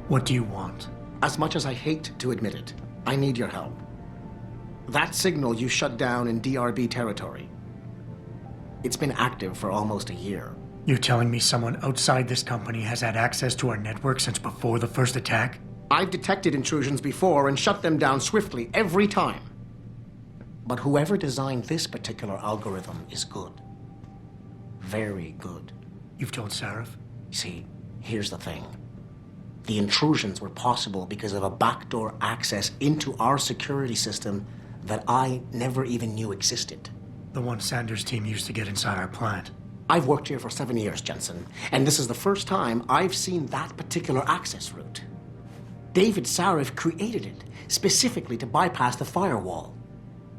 What do you want? As much as I hate to admit it, I need your help. That signal you shut down in DRB territory. It's been active for almost a year. You're telling me someone outside this company has had access to our network since before the first attack? I've detected intrusions before and shut them down swiftly every time. But whoever designed this particular algorithm is good. Very good. You've told Sarif? See, here's the thing. The intrusions were possible because of a backdoor access into our security system that I never even knew existed. The one Sanders' team used to get inside our plant. I've worked here for 7 years, Jensen, and this is the first time I've seen that particular access route. David Sarif created it specifically to bypass the firewall.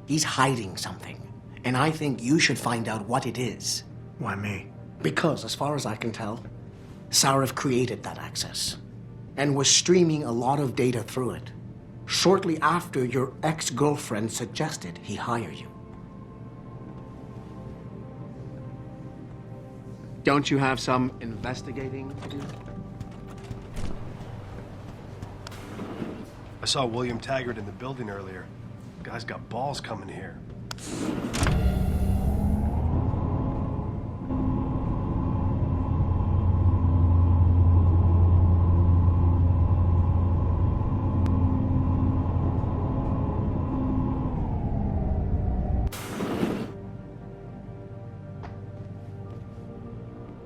He's hiding something, and I think you should find out what it is. Why me? Because, as far as I can tell, Sarif created that access and was streaming a lot of data through it shortly after your ex-girlfriend suggested he hire you. Don't you have some investigating to do? I saw William Taggart in the building earlier. Guy's got balls coming here.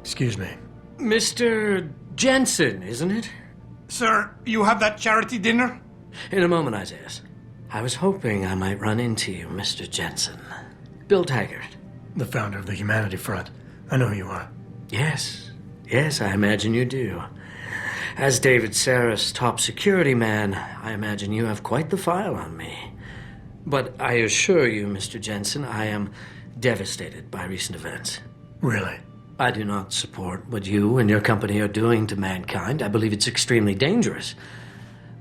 Excuse me. Mr. Jensen, isn't it? Sir, you have that charity dinner? In a moment, Isaiah. I was hoping I might run into you, Mr. Jensen. Bill Taggart. The founder of the Humanity Front. I know who you are. Yes, I imagine you do. As David Sarif's top security man, I imagine you have quite the file on me. But I assure you, Mr. Jensen, I am devastated by recent events. Really? I do not support what you and your company are doing to mankind. I believe it's extremely dangerous.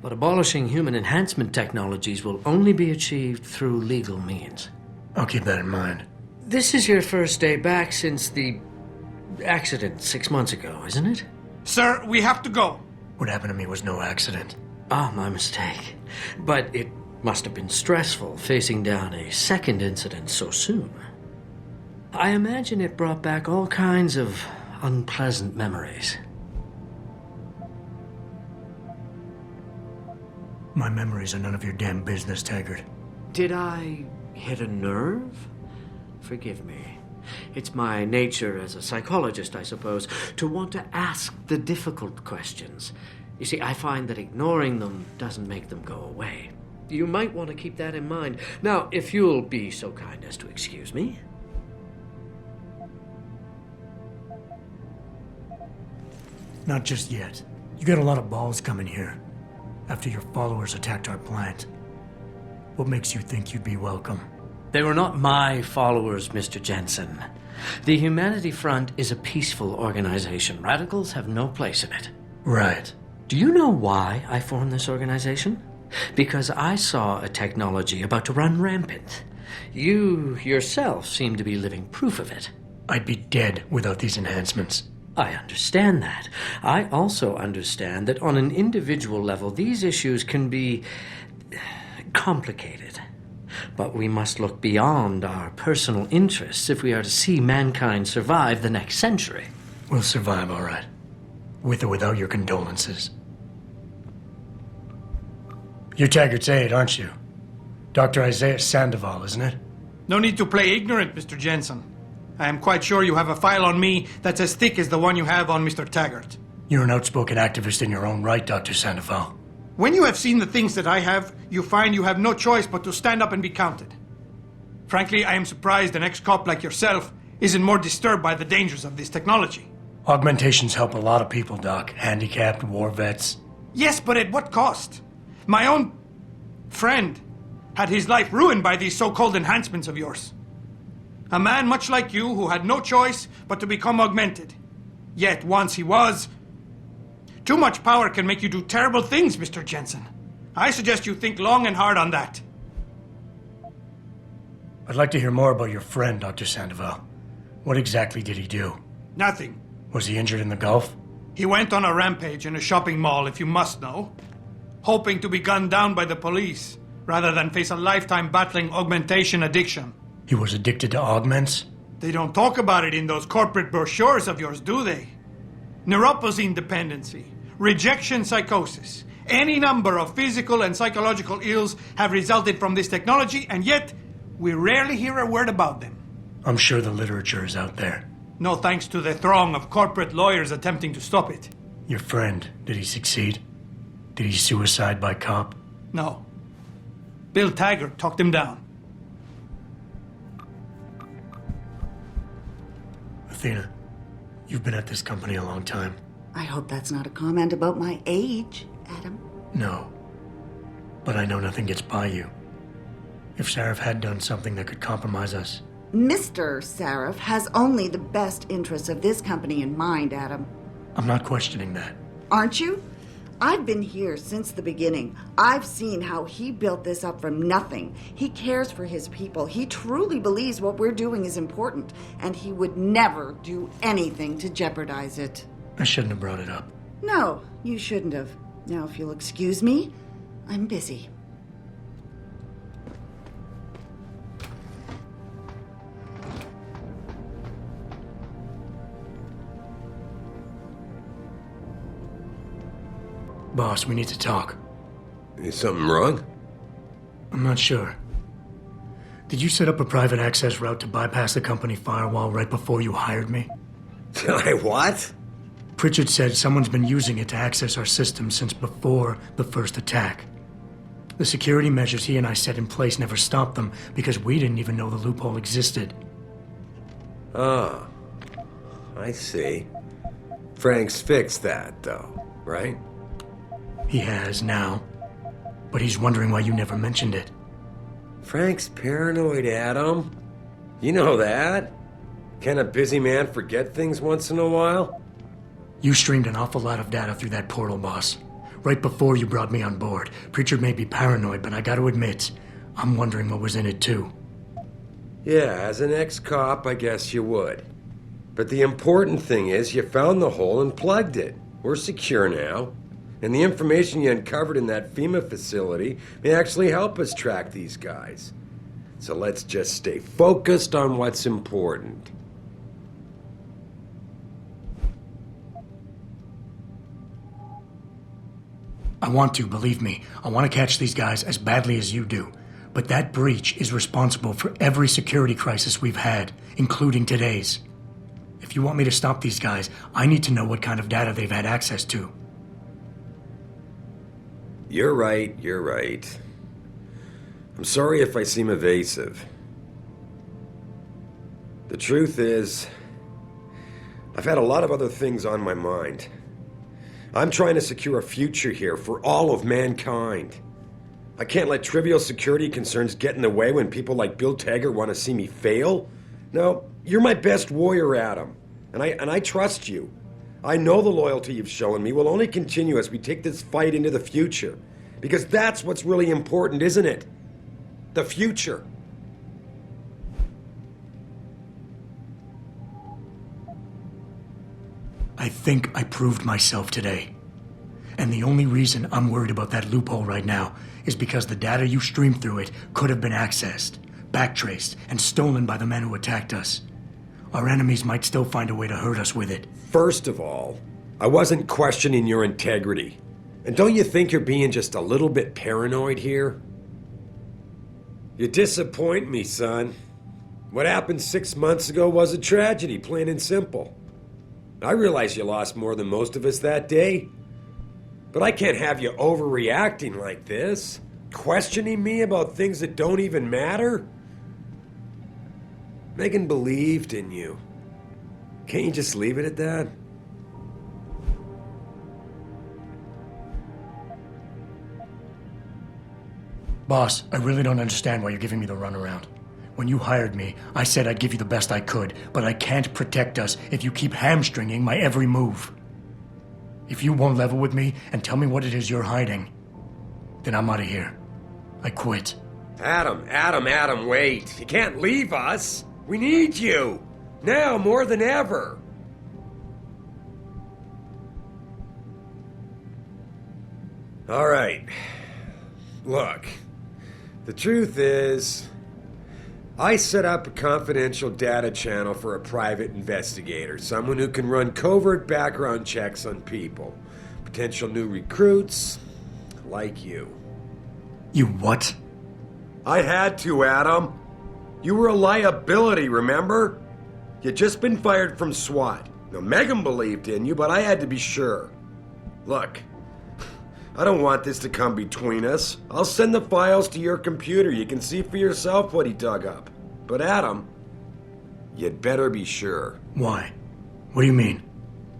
But abolishing human enhancement technologies will only be achieved through legal means. I'll keep that in mind. This is your first day back since the accident 6 months ago, isn't it? Sir, we have to go. What happened to me was no accident. Ah, my mistake. But it must have been stressful facing down a second incident so soon. I imagine it brought back all kinds of unpleasant memories. My memories are none of your damn business, Taggart. Did I hit a nerve? Forgive me. It's my nature as a psychologist, I suppose, to want to ask the difficult questions. You see, I find that ignoring them doesn't make them go away. You might want to keep that in mind. Now, if you'll be so kind as to excuse me. Not just yet. You got a lot of balls coming here. After your followers attacked our plant. What makes you think you'd be welcome? They were not my followers, Mr. Jensen. The Humanity Front is a peaceful organization. Radicals have no place in it. Right. Do you know why I formed this organization? Because I saw a technology about to run rampant. You yourself seem to be living proof of it. I'd be dead without these enhancements. I understand that. I also understand that on an individual level, these issues can be complicated. But we must look beyond our personal interests if we are to see mankind survive the next century. We'll survive, all right. With or without your condolences. You're Taggart's aide, aren't you? Dr. Isaiah Sandoval, isn't it? No need to play ignorant, Mr. Jensen. I am quite sure you have a file on me that's as thick as the one you have on Mr. Taggart. You're an outspoken activist in your own right, Dr. Sandoval. When you have seen the things that I have, you find you have no choice but to stand up and be counted. Frankly, I am surprised an ex-cop like yourself isn't more disturbed by the dangers of this technology. Augmentations help a lot of people, Doc. Handicapped, war vets. Yes, but at what cost? My own friend had his life ruined by these so-called enhancements of yours. A man much like you who had no choice but to become augmented. Yet once he was... Too much power can make you do terrible things, Mr. Jensen. I suggest you think long and hard on that. I'd like to hear more about your friend, Dr. Sandoval. What exactly did he do? Nothing. Was he injured in the Gulf? He went on a rampage in a shopping mall, if you must know, hoping to be gunned down by the police rather than face a lifetime battling augmentation addiction. He was addicted to augments? They don't talk about it in those corporate brochures of yours, do they? Neuropathy dependency, rejection psychosis, any number of physical and psychological ills have resulted from this technology, and yet we rarely hear a word about them. I'm sure the literature is out there. No thanks to the throng of corporate lawyers attempting to stop it. Your friend, did he succeed? Did he suicide by cop? No. Bill Taggart talked him down. Athena, you've been at this company a long time. I hope that's not a comment about my age, Adam. No. But I know nothing gets by you. If Sarif had done something that could compromise us, Mr. Sarif has only the best interests of this company in mind, Adam. I'm not questioning that. Aren't you? I've been here since the beginning. I've seen how he built this up from nothing. He cares for his people. He truly believes what we're doing is important, and he would never do anything to jeopardize it. I shouldn't have brought it up. No, you shouldn't have. Now, if you'll excuse me, I'm busy. Boss, we need to talk. Is something wrong? I'm not sure. Did you set up a private access route to bypass the company firewall right before you hired me? I what? Pritchard said someone's been using it to access our system since before the first attack. The security measures he and I set in place never stopped them because we didn't even know the loophole existed. Oh, I see. Frank's fixed that, though, right? He has now, but he's wondering why you never mentioned it. Frank's paranoid, Adam. You know that. Can a busy man forget things once in a while? You streamed an awful lot of data through that portal, boss. Right before you brought me on board. Pritchard may be paranoid, but I gotta admit, I'm wondering what was in it too. Yeah, as an ex-cop, I guess you would. But the important thing is you found the hole and plugged it. We're secure now. And the information you uncovered in that FEMA facility may actually help us track these guys. So let's just stay focused on what's important. I want to, believe me. I want to catch these guys as badly as you do. But that breach is responsible for every security crisis we've had, including today's. If you want me to stop these guys, I need to know what kind of data they've had access to. You're right. I'm sorry if I seem evasive. The truth is, I've had a lot of other things on my mind. I'm trying to secure a future here for all of mankind. I can't let trivial security concerns get in the way when people like Bill Taggart want to see me fail. No, you're my best warrior, Adam, and I trust you. I know the loyalty you've shown me will only continue as we take this fight into the future. Because that's what's really important, isn't it? The future. I think I proved myself today. And the only reason I'm worried about that loophole right now is because the data you streamed through it could have been accessed, backtraced, and stolen by the men who attacked us. Our enemies might still find a way to hurt us with it. First of all, I wasn't questioning your integrity. And don't you think you're being just a little bit paranoid here? You disappoint me, son. What happened 6 months ago was a tragedy, plain and simple. I realize you lost more than most of us that day. But I can't have you overreacting like this, questioning me about things that don't even matter. Megan believed in you. Can't you just leave it at that? Boss, I really don't understand why you're giving me the runaround. When you hired me, I said I'd give you the best I could, but I can't protect us if you keep hamstringing my every move. If you won't level with me and tell me what it is you're hiding, then I'm out of here. I quit. Adam, wait. You can't leave us. We need you. Now more than ever. All right. Look, the truth is, I set up a confidential data channel for a private investigator, someone who can run covert background checks on people, potential new recruits, like you. You what? I had to, Adam. You were a liability, remember? You'd just been fired from SWAT. Now, Megan believed in you, but I had to be sure. Look, I don't want this to come between us. I'll send the files to your computer. You can see for yourself what he dug up. But Adam, you'd better be sure. Why? What do you mean?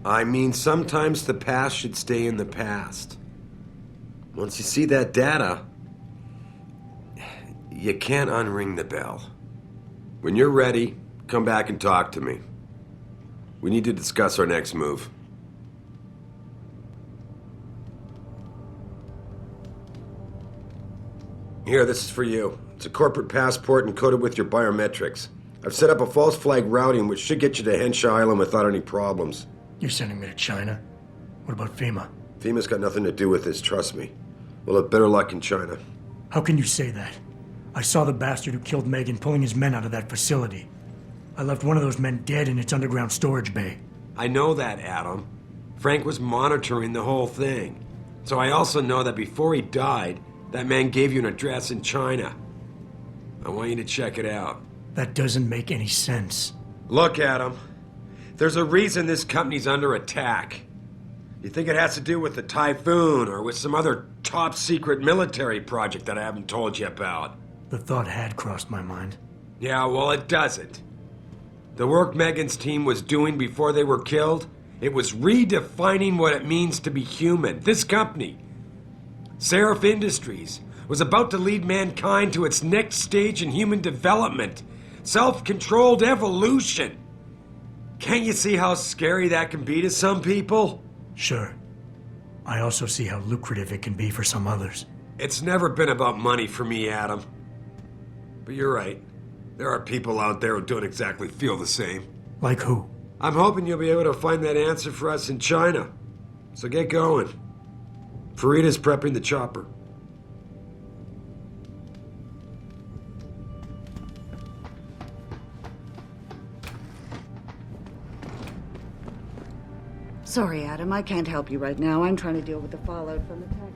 I mean, sometimes the past should stay in the past. Once you see that data, you can't unring the bell. When you're ready, come back and talk to me. We need to discuss our next move. Here, this is for you. It's a corporate passport encoded with your biometrics. I've set up a false flag routing which should get you to Henshaw Island without any problems. You're sending me to China? What about FEMA? FEMA's got nothing to do with this, trust me. We'll have better luck in China. How can you say that? I saw the bastard who killed Megan pulling his men out of that facility. I left one of those men dead in its underground storage bay. I know that, Adam. Frank was monitoring the whole thing. So I also know that before he died, that man gave you an address in China. I want you to check it out. That doesn't make any sense. Look, Adam. There's a reason this company's under attack. You think it has to do with the typhoon or with some other top-secret military project that I haven't told you about? The thought had crossed my mind. Yeah, well, it doesn't. The work Megan's team was doing before they were killed, it was redefining what it means to be human. This company, Seraph Industries, was about to lead mankind to its next stage in human development. Self-controlled evolution. Can't you see how scary that can be to some people? Sure. I also see how lucrative it can be for some others. It's never been about money for me, Adam. But you're right. There are people out there who don't exactly feel the same. Like who? I'm hoping you'll be able to find that answer for us in China. So get going. Farida's prepping the chopper. Sorry, Adam, I can't help you right now. I'm trying to deal with the fallout from the attack.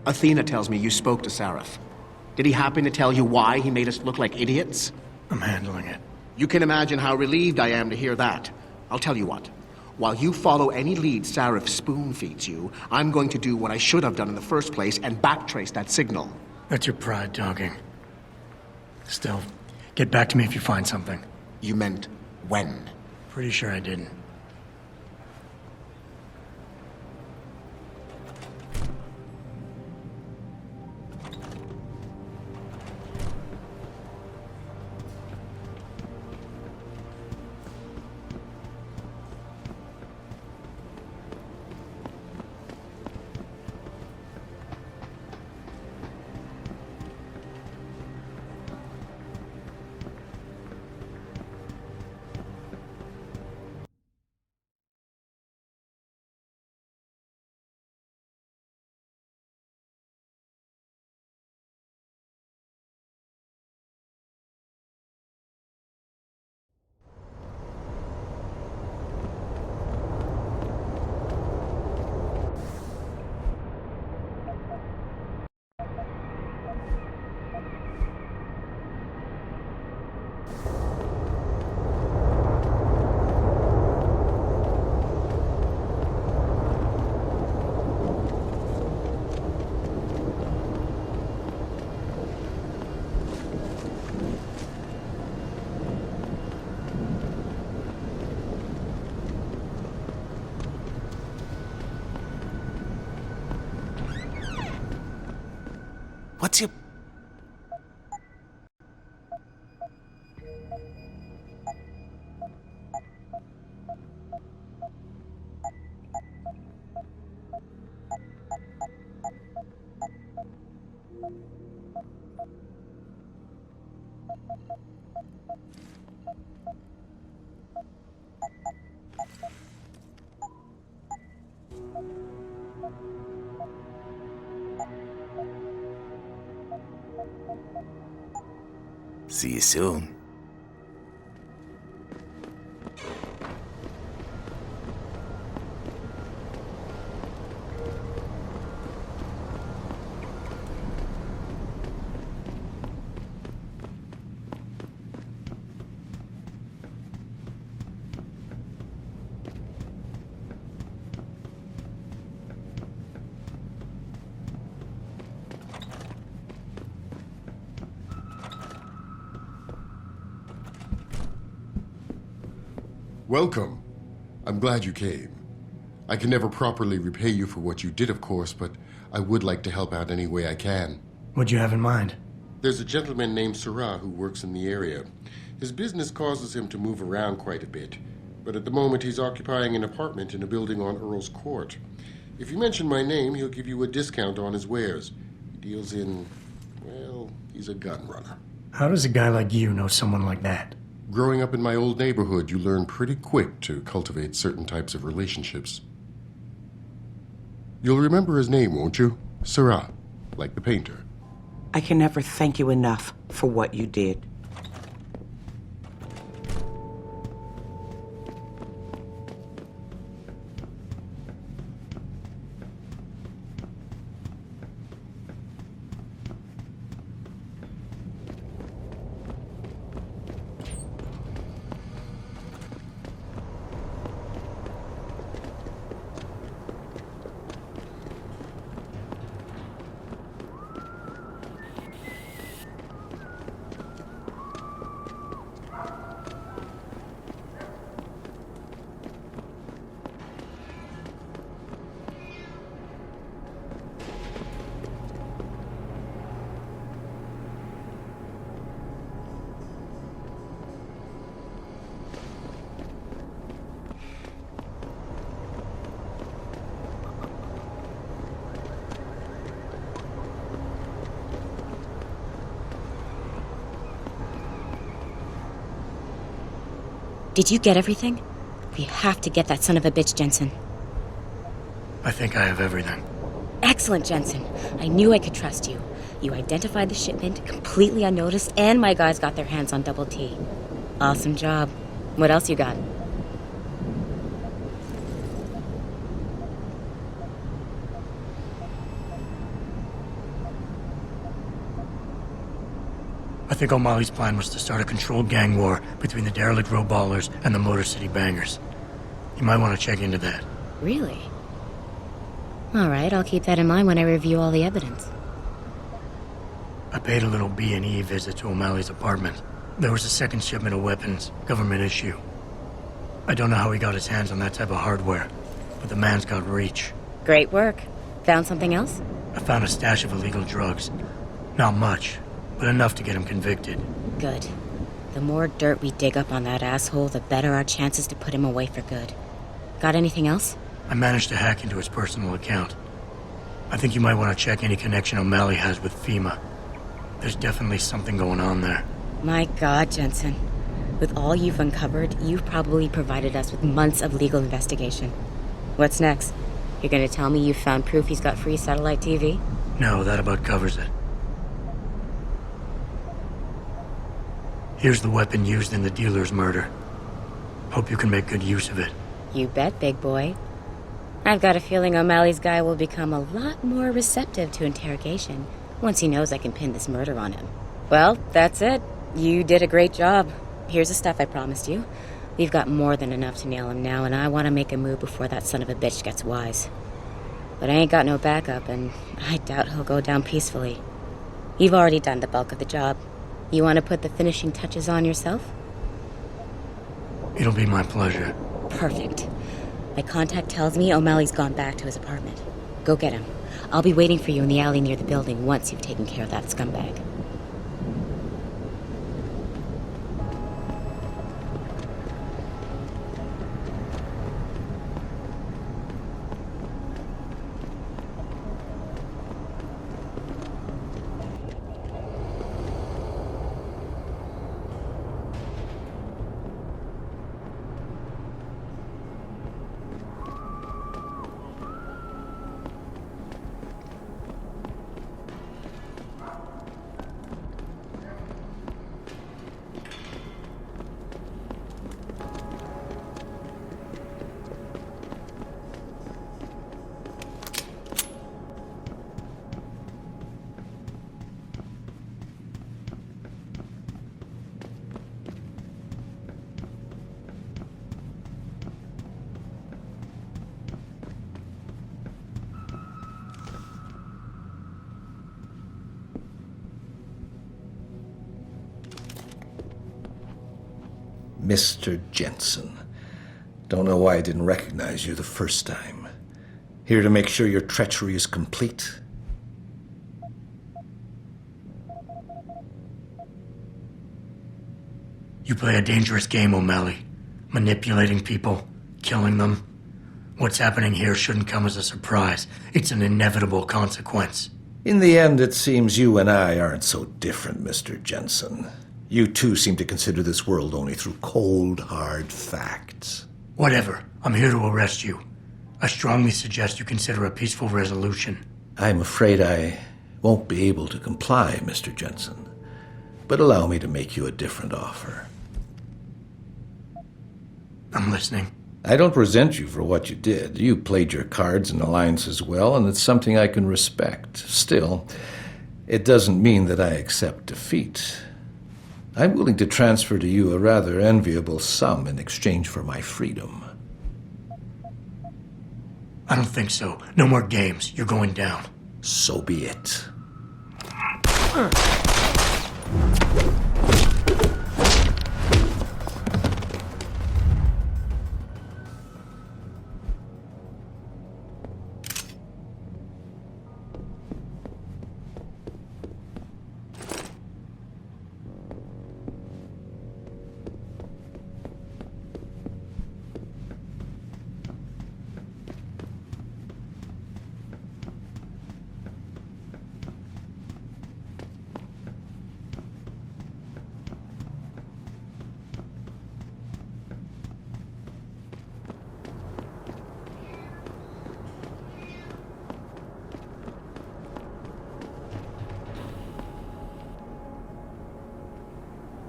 Athena tells me you spoke to Seraph. Did he happen to tell you why he made us look like idiots? I'm handling it. You can imagine how relieved I am to hear that. I'll tell you what. While you follow any lead Sarif spoon-feeds you, I'm going to do what I should have done in the first place and backtrace that signal. That's your pride talking. Still, get back to me if you find something. You meant when? Pretty sure I didn't. What's your... See you soon. Welcome. I'm glad you came. I can never properly repay you for what you did, of course, but I would like to help out any way I can. What'd you have in mind? There's a gentleman named Sarah who works in the area. His business causes him to move around quite a bit, but at the moment he's occupying an apartment in a building on Earl's Court. If you mention my name, he'll give you a discount on his wares. He deals in, well, he's a gun runner. How does a guy like you know someone like that? Growing up in my old neighborhood, you learn pretty quick to cultivate certain types of relationships. You'll remember his name, won't you? Sarah, like the painter. I can never thank you enough for what you did. Did you get everything? We have to get that son of a bitch, Jensen. I think I have everything. Excellent, Jensen. I knew I could trust you. You identified the shipment completely unnoticed, and my guys got their hands on Double T. Awesome job. What else you got? I think O'Malley's plan was to start a controlled gang war between the derelict row ballers and the Motor City bangers. You might want to check into that. Really? All right, I'll keep that in mind when I review all the evidence. I paid a little B&E visit to O'Malley's apartment. There was a second shipment of weapons, government issue. I don't know how he got his hands on that type of hardware, but the man's got reach. Great work. Found something else? I found a stash of illegal drugs. Not much, but enough to get him convicted. Good. The more dirt we dig up on that asshole, the better our chances to put him away for good. Got anything else? I managed to hack into his personal account. I think you might want to check any connection O'Malley has with FEMA. There's definitely something going on there. My God, Jensen. With all you've uncovered, you've probably provided us with months of legal investigation. What's next? You're gonna tell me you found proof he's got free satellite TV? No, that about covers it. Here's the weapon used in the dealer's murder. Hope you can make good use of it. You bet, big boy. I've got a feeling O'Malley's guy will become a lot more receptive to interrogation once he knows I can pin this murder on him. Well, that's it. You did a great job. Here's the stuff I promised you. We've got more than enough to nail him now, and I want to make a move before that son of a bitch gets wise. But I ain't got no backup, and I doubt he'll go down peacefully. You've already done the bulk of the job. You want to put the finishing touches on yourself? It'll be my pleasure. Perfect. My contact tells me O'Malley's gone back to his apartment. Go get him. I'll be waiting for you in the alley near the building once you've taken care of that scumbag. Mr. Jensen. Don't know why I didn't recognize you the first time. Here to make sure your treachery is complete? You play a dangerous game, O'Malley. Manipulating people, killing them. What's happening here shouldn't come as a surprise. It's an inevitable consequence. In the end, it seems you and I aren't so different, Mr. Jensen. You too seem to consider this world only through cold, hard facts. Whatever. I'm here to arrest you. I strongly suggest you consider a peaceful resolution. I'm afraid I won't be able to comply, Mr. Jensen. But allow me to make you a different offer. I'm listening. I don't resent you for what you did. You played your cards and alliances well, and it's something I can respect. Still, it doesn't mean that I accept defeat. I'm willing to transfer to you a rather enviable sum in exchange for my freedom. I don't think so. No more games. You're going down. So be it.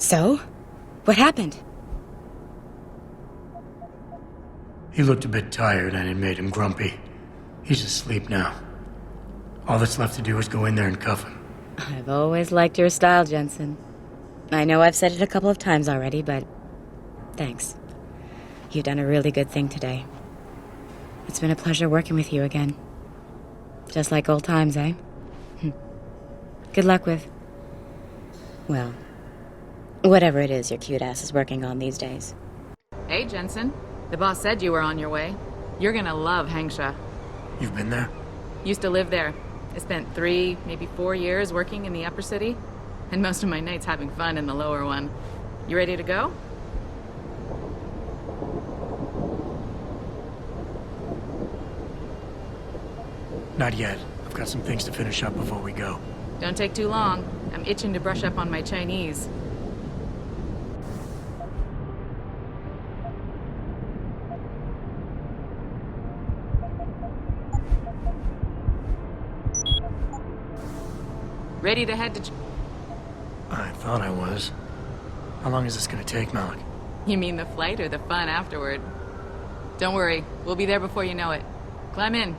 So? What happened? He looked a bit tired and it made him grumpy. He's asleep now. All that's left to do is go in there and cuff him. I've always liked your style, Jensen. I know I've said it a couple of times already, but thanks. You've done a really good thing today. It's been a pleasure working with you again. Just like old times, eh? Good luck with... well, whatever it is your cute ass is working on these days. Hey, Jensen. The boss said you were on your way. You're gonna love Hangsha. You've been there? Used to live there. I spent 3, maybe 4 years working in the upper city, and most of my nights having fun in the lower one. You ready to go? Not yet. I've got some things to finish up before we go. Don't take too long. I'm itching to brush up on my Chinese. Ready to head to... I thought I was. How long is this gonna take, Malik? You mean the flight or the fun afterward? Don't worry, we'll be there before you know it. Climb in.